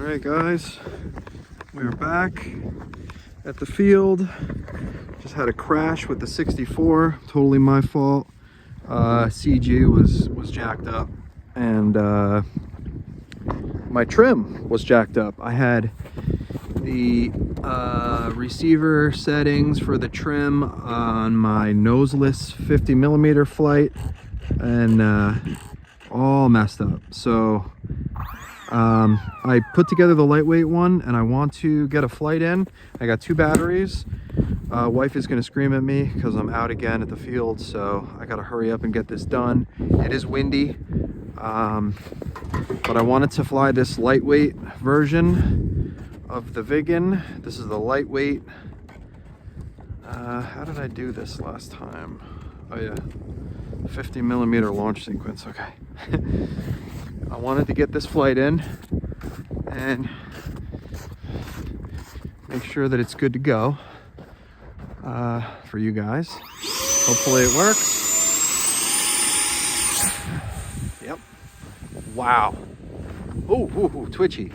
Alright guys, we're back at the field. Just had a crash with the 64, totally my fault. CG was jacked up, and my trim was jacked up. I had the receiver settings for the trim on my noseless 50mm flight, and all messed up. So I put together the lightweight one, and I want to get a flight in. I got 2 batteries. Wife is going to scream at me because I'm out again at the field, so I got to hurry up and get this done. It is windy, but I wanted to fly this lightweight version of the Viggen. This is the lightweight. How did I do this last time? Oh yeah, 50mm launch sequence. Okay. I wanted to get this flight in and make sure that it's good to go for you guys. Hopefully it works. Yep. Wow. Ooh, twitchy.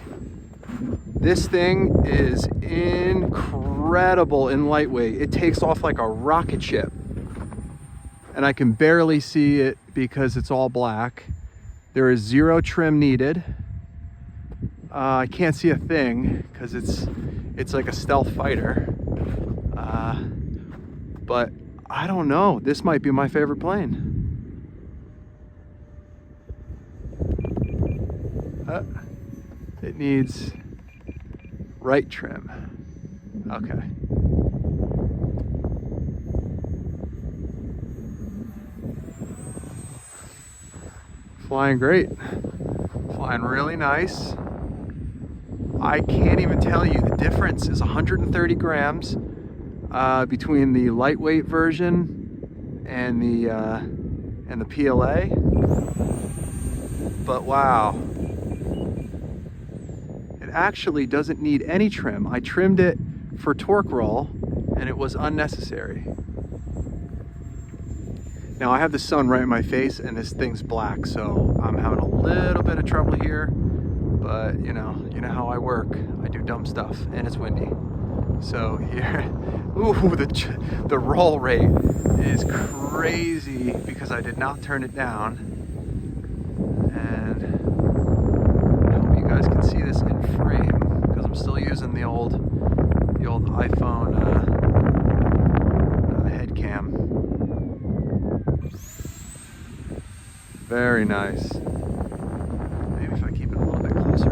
This thing is incredible in lightweight. It takes off like a rocket ship. And I can barely see it because it's all black. There is 0 trim needed. I can't see a thing because it's like a stealth fighter. But I don't know. This might be my favorite plane. It needs right trim. Okay. Flying great. Flying really nice. I can't even tell you, the difference is 130 grams between the lightweight version and the PLA. But wow, it actually doesn't need any trim. I trimmed it for torque roll and it was unnecessary. Now I have the sun right in my face and this thing's black, so I'm having a little bit of trouble here, but you know how I work. I do dumb stuff and it's windy. So here, ooh, the roll rate is crazy because I did not turn it down. And I hope you guys can see this in frame because I'm still using the old iPhone head cam. Very nice. Maybe if I keep it a little bit closer.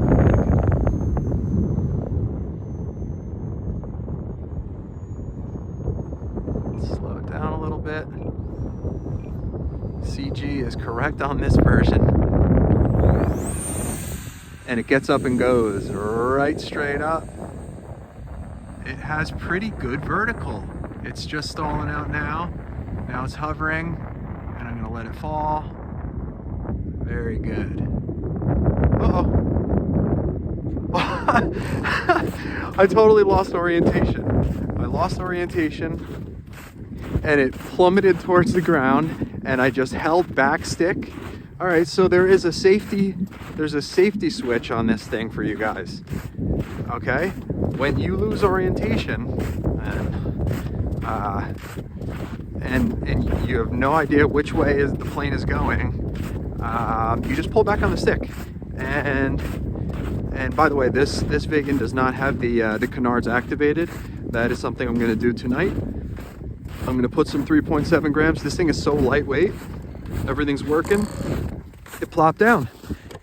Slow it down a little bit. CG is correct on this version. And it gets up and goes right straight up. It has pretty good vertical. It's just stalling out now. Now it's hovering, and I'm gonna let it fall. Very good. Uh-oh. I totally lost orientation. I lost orientation and it plummeted towards the ground and I just held back stick. All right, so there's a safety switch on this thing for you guys. Okay? When you lose orientation and you have no idea which way the plane is going, you just pull back on the stick. And by the way, this Viggen does not have the canards activated. That is something I'm going to do tonight. I'm going to put some 3.7 grams. This thing is so lightweight. Everything's working. It plopped down.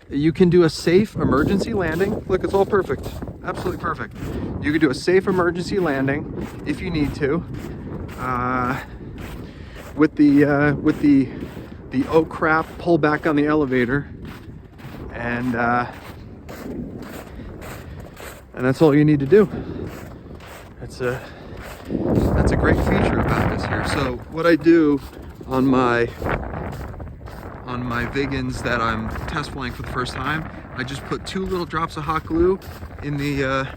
You can do a safe emergency landing. Look, it's all perfect. Absolutely perfect. You can do a safe emergency landing if you need to. With the oh crap pull back on the elevator, and that's all you need to do. That's a great feature about this here. So what I do on my Viggens that I'm test flying for the first time, I just put 2 little drops of hot glue in the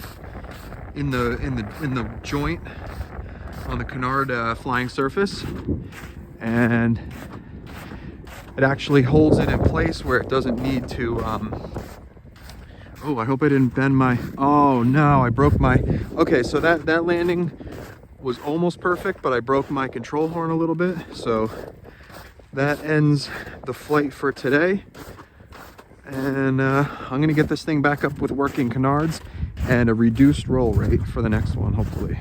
joint on the canard flying surface, and it actually holds it in place where it doesn't need to Oh, I hope I didn't bend my, oh no, I broke my, okay, so that landing was almost perfect, but I broke my control horn a little bit. So that ends the flight for today. And I'm gonna get this thing back up with working canards and a reduced roll rate for the next one, hopefully.